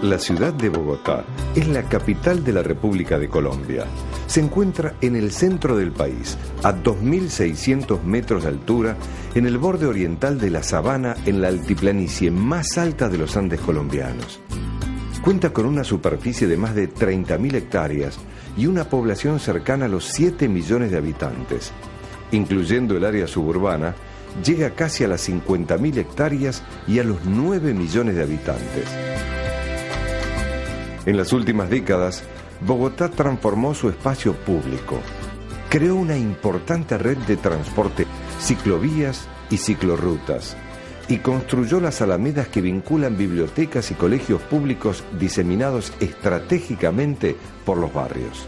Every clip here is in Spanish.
La ciudad de Bogotá es la capital de la República de Colombia. Se encuentra en el centro del país, a 2.600 metros de altura, en el borde oriental de la sabana, en la altiplanicie más alta de los Andes colombianos. Cuenta con una superficie de más de 30.000 hectáreas y una población cercana a los 7 millones de habitantes. Incluyendo el área suburbana, llega casi a las 50.000 hectáreas y a los 9 millones de habitantes. En las últimas décadas, Bogotá transformó su espacio público. Creó una importante red de transporte, ciclovías y ciclorrutas, y construyó las alamedas que vinculan bibliotecas y colegios públicos diseminados estratégicamente por los barrios.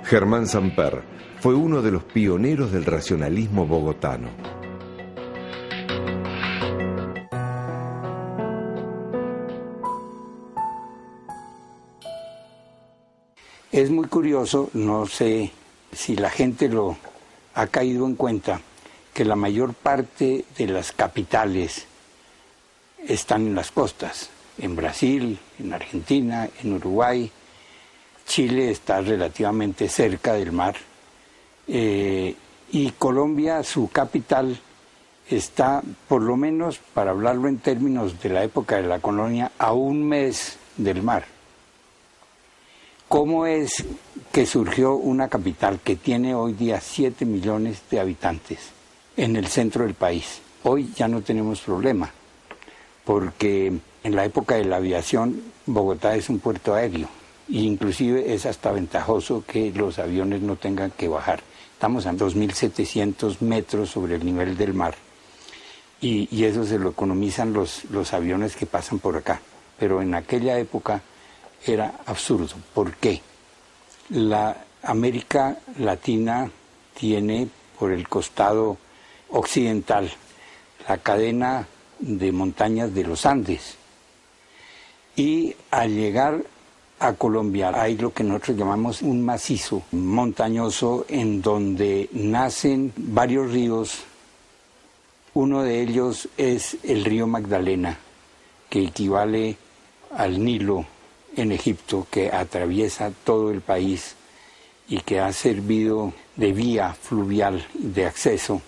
Germán Samper fue uno de los pioneros del racionalismo bogotano. Es muy curioso, no sé si la gente lo ha caído en cuenta, que la mayor parte de las capitales están en las costas, en Brasil, en Argentina, en Uruguay. Chile está relativamente cerca del mar y Colombia, su capital, está, por lo menos, para hablarlo en términos de la época de la colonia, a un mes del mar. ¿Cómo es que surgió una capital que tiene hoy día 7 millones de habitantes en el centro del país? Hoy ya no tenemos problema, porque en la época de la aviación Bogotá es un puerto aéreo. E inclusive es hasta ventajoso que los aviones no tengan que bajar. Estamos a 2.700 metros sobre el nivel del mar y eso se lo economizan los aviones que pasan por acá. Pero en aquella época era absurdo. ¿Por qué? La América Latina tiene por el costado occidental la cadena de montañas de los Andes y al llegar a Colombia hay lo que nosotros llamamos un macizo montañoso en donde nacen varios ríos. Uno de ellos es el río Magdalena, que equivale al Nilo en Egipto, que atraviesa todo el país y que ha servido de vía fluvial de acceso.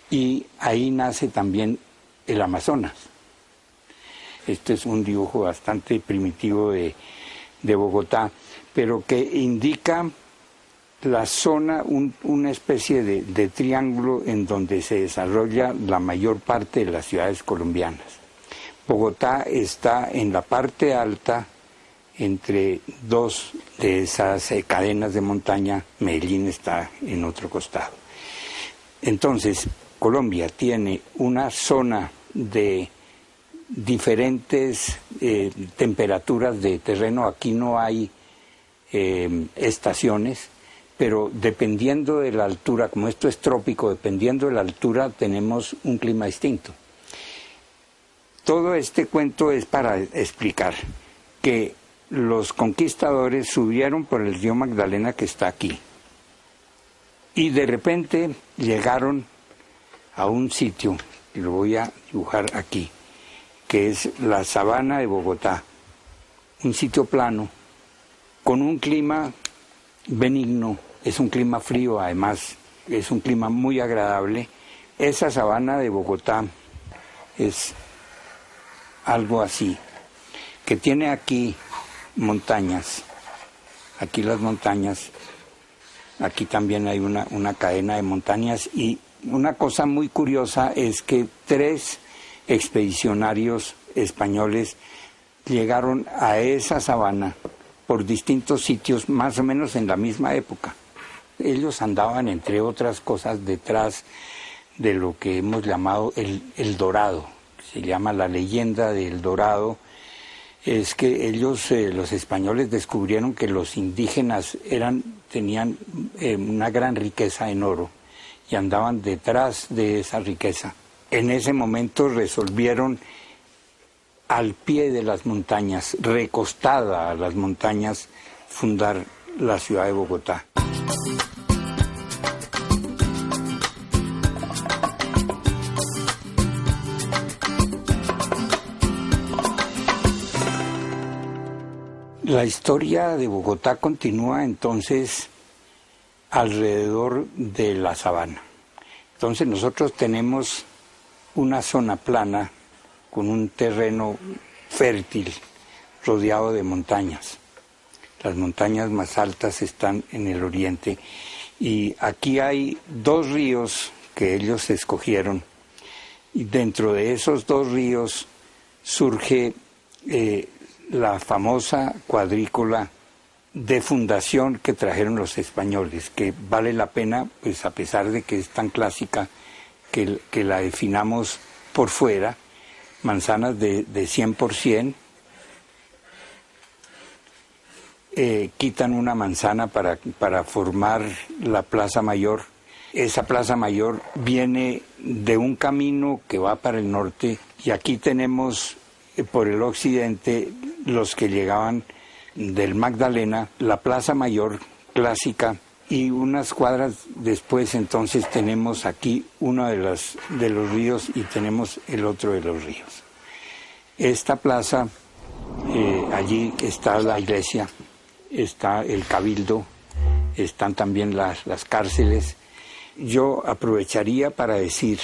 Y ahí nace también el Amazonas. Este es un dibujo bastante primitivo de Bogotá, pero que indica la zona, una especie de triángulo en donde se desarrolla la mayor parte de las ciudades colombianas. Bogotá está en la parte alta, entre dos de esas cadenas de montaña. Medellín está en otro costado. Entonces, Colombia tiene una zona de diferentes temperaturas de terreno. Aquí no hay estaciones, pero dependiendo de la altura, como esto es trópico, dependiendo de la altura tenemos un clima distinto. Todo este cuento es para explicar que los conquistadores subieron por el río Magdalena, que está aquí, y de repente llegaron a un sitio, y lo voy a dibujar aquí, que es la sabana de Bogotá, un sitio plano, con un clima benigno, es un clima frío, además es un clima muy agradable. Esa sabana de Bogotá es algo así, que tiene aquí montañas, aquí las montañas, aquí también hay una cadena de montañas, y una cosa muy curiosa es que 3 expedicionarios españoles llegaron a esa sabana por distintos sitios más o menos en la misma época. Ellos andaban, entre otras cosas, detrás de lo que hemos llamado el Dorado. Se llama la leyenda del Dorado. Es que ellos, los españoles, descubrieron que los indígenas tenían una gran riqueza en oro y andaban detrás de esa riqueza. En ese momento resolvieron al pie de las montañas, recostada a las montañas, fundar la ciudad de Bogotá. La historia de Bogotá continúa entonces alrededor de la sabana. Entonces nosotros tenemos una zona plana con un terreno fértil rodeado de montañas. Las montañas más altas están en el oriente y aquí hay 2 ríos que ellos escogieron y dentro de esos 2 ríos surge la famosa cuadrícula de fundación que trajeron los españoles, que vale la pena, pues a pesar de que es tan clásica, que la definamos por fuera, manzanas de 100%, quitan una manzana para formar la Plaza Mayor. Esa Plaza Mayor viene de un camino que va para el norte y aquí tenemos por el occidente los que llegaban del Magdalena, la Plaza Mayor clásica, y unas cuadras después entonces tenemos aquí uno de los ríos y tenemos el otro de los ríos. Esta plaza, allí está la iglesia, está el cabildo, están también las cárceles. Yo aprovecharía para decir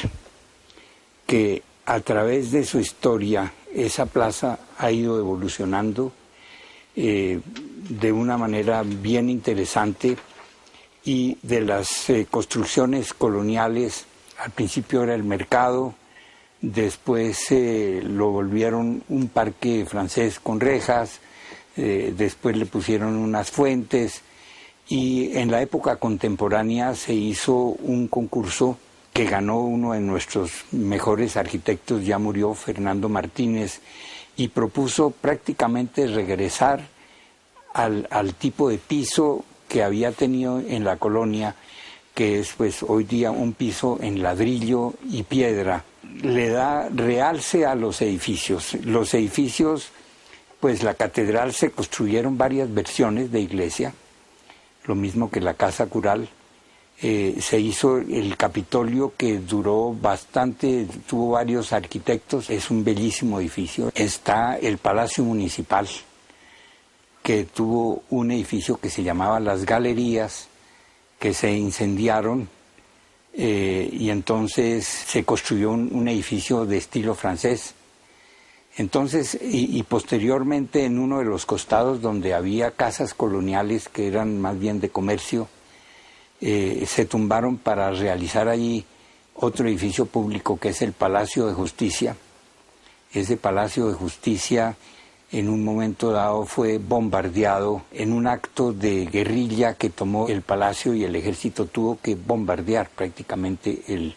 que a través de su historia esa plaza ha ido evolucionando de una manera bien interesante y de las construcciones coloniales. Al principio era el mercado, después lo volvieron un parque francés con rejas, después le pusieron unas fuentes y en la época contemporánea se hizo un concurso que ganó uno de nuestros mejores arquitectos, ya murió, Fernando Martínez, y propuso prácticamente regresar al tipo de piso que había tenido en la colonia, que es pues hoy día un piso en ladrillo y piedra. Le da realce a los edificios. Los edificios, pues la catedral se construyeron varias versiones de iglesia, lo mismo que la casa cural. Se hizo el Capitolio, que duró bastante, tuvo varios arquitectos, es un bellísimo edificio. Está el Palacio Municipal, que tuvo un edificio que se llamaba Las Galerías, que se incendiaron y entonces se construyó un edificio de estilo francés. Entonces, y posteriormente en uno de los costados donde había casas coloniales que eran más bien de comercio, se tumbaron para realizar allí otro edificio público que es el Palacio de Justicia. Ese Palacio de Justicia en un momento dado fue bombardeado en un acto de guerrilla que tomó el palacio y el ejército tuvo que bombardear prácticamente el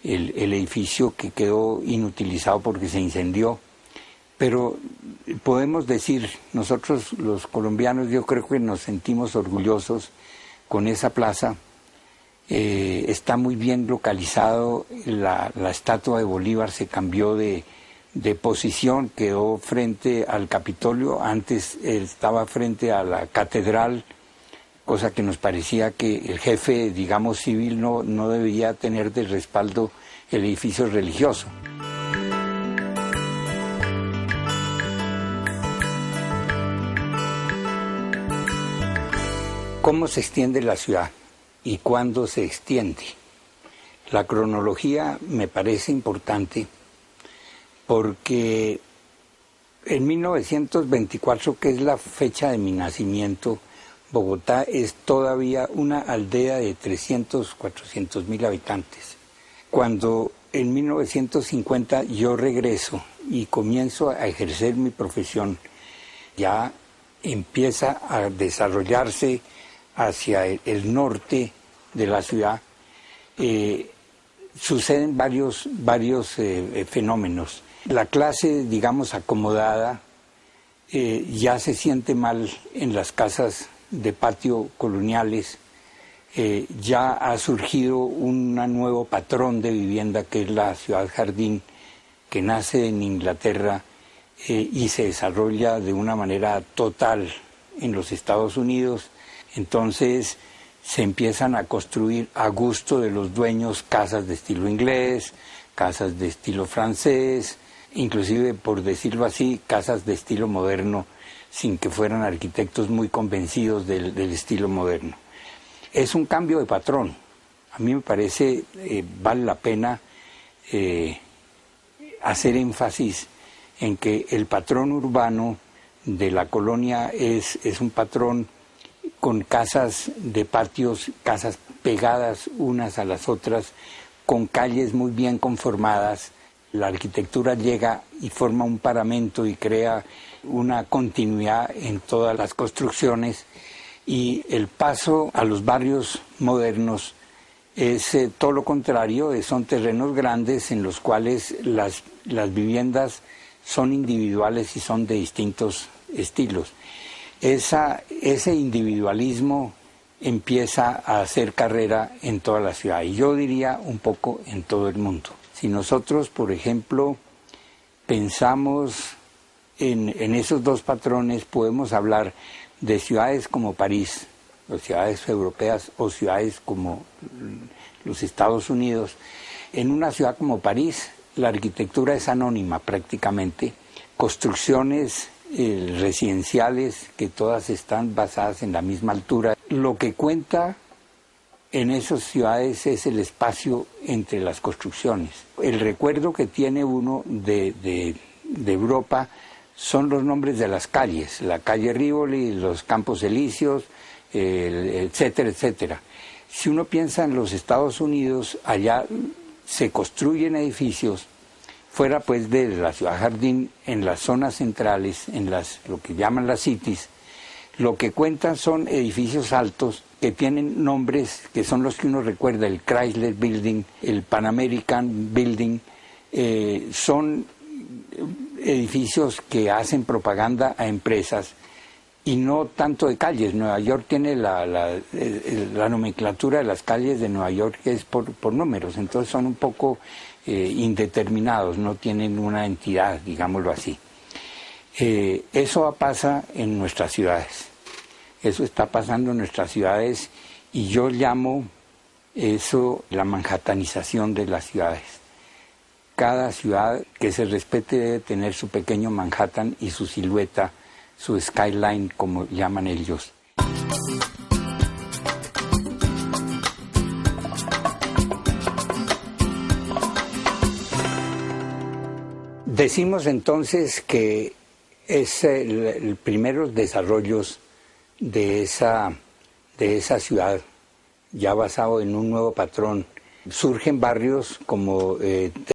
edificio, que quedó inutilizado porque se incendió. Pero podemos decir, nosotros los colombianos yo creo que nos sentimos orgullosos con esa plaza. Está muy bien localizado, la estatua de Bolívar se cambió de posición, quedó frente al Capitolio, antes estaba frente a la catedral, cosa que nos parecía que el jefe, digamos, civil no debía tener de respaldo el edificio religioso. ¿Cómo se extiende la ciudad y cuándo se extiende? La cronología me parece importante porque en 1924, que es la fecha de mi nacimiento, Bogotá es todavía una aldea de 400.000 habitantes. Cuando en 1950 yo regreso y comienzo a ejercer mi profesión, ya empieza a desarrollarse hacia el norte de la ciudad, suceden varios fenómenos. La clase, digamos, acomodada, ya se siente mal en las casas de patio coloniales. Ya ha surgido un nuevo patrón de vivienda que es la ciudad jardín, que nace en Inglaterra y se desarrolla de una manera total en los Estados Unidos. Entonces se empiezan a construir a gusto de los dueños casas de estilo inglés, casas de estilo francés, inclusive, por decirlo así, casas de estilo moderno, sin que fueran arquitectos muy convencidos del estilo moderno. Es un cambio de patrón. A mí me parece, vale la pena hacer énfasis en que el patrón urbano de la colonia es un patrón con casas de patios, casas pegadas unas a las otras, con calles muy bien conformadas. La arquitectura llega y forma un paramento y crea una continuidad en todas las construcciones, y el paso a los barrios modernos es todo lo contrario, son terrenos grandes en los cuales las viviendas son individuales y son de distintos estilos. Ese individualismo empieza a hacer carrera en toda la ciudad, y yo diría un poco en todo el mundo. Si nosotros, por ejemplo, pensamos en esos dos patrones, podemos hablar de ciudades como París, o ciudades europeas, o ciudades como los Estados Unidos. En una ciudad como París, la arquitectura es anónima prácticamente, construcciones residenciales que todas están basadas en la misma altura. Lo que cuenta en esas ciudades es el espacio entre las construcciones. El recuerdo que tiene uno de Europa son los nombres de las calles, la calle Rivoli, los Campos Elíseos, etcétera, etcétera. Si uno piensa en los Estados Unidos, allá se construyen edificios fuera pues de la ciudad jardín, en las zonas centrales, en lo que llaman las cities. Lo que cuentan son edificios altos que tienen nombres que son los que uno recuerda: el Chrysler Building, el Pan American Building. Son edificios que hacen propaganda a empresas y no tanto de calles. Nueva York tiene la nomenclatura de las calles de Nueva York, que es por números, entonces son un poco indeterminados, no tienen una entidad, digámoslo así. Eso pasa en nuestras ciudades, eso está pasando en nuestras ciudades, y yo llamo eso la manhattanización de las ciudades. Cada ciudad que se respete debe tener su pequeño Manhattan y su silueta, su skyline, como llaman ellos. Decimos entonces que es el primeros desarrollos de esa ciudad, ya basado en un nuevo patrón. Surgen barrios como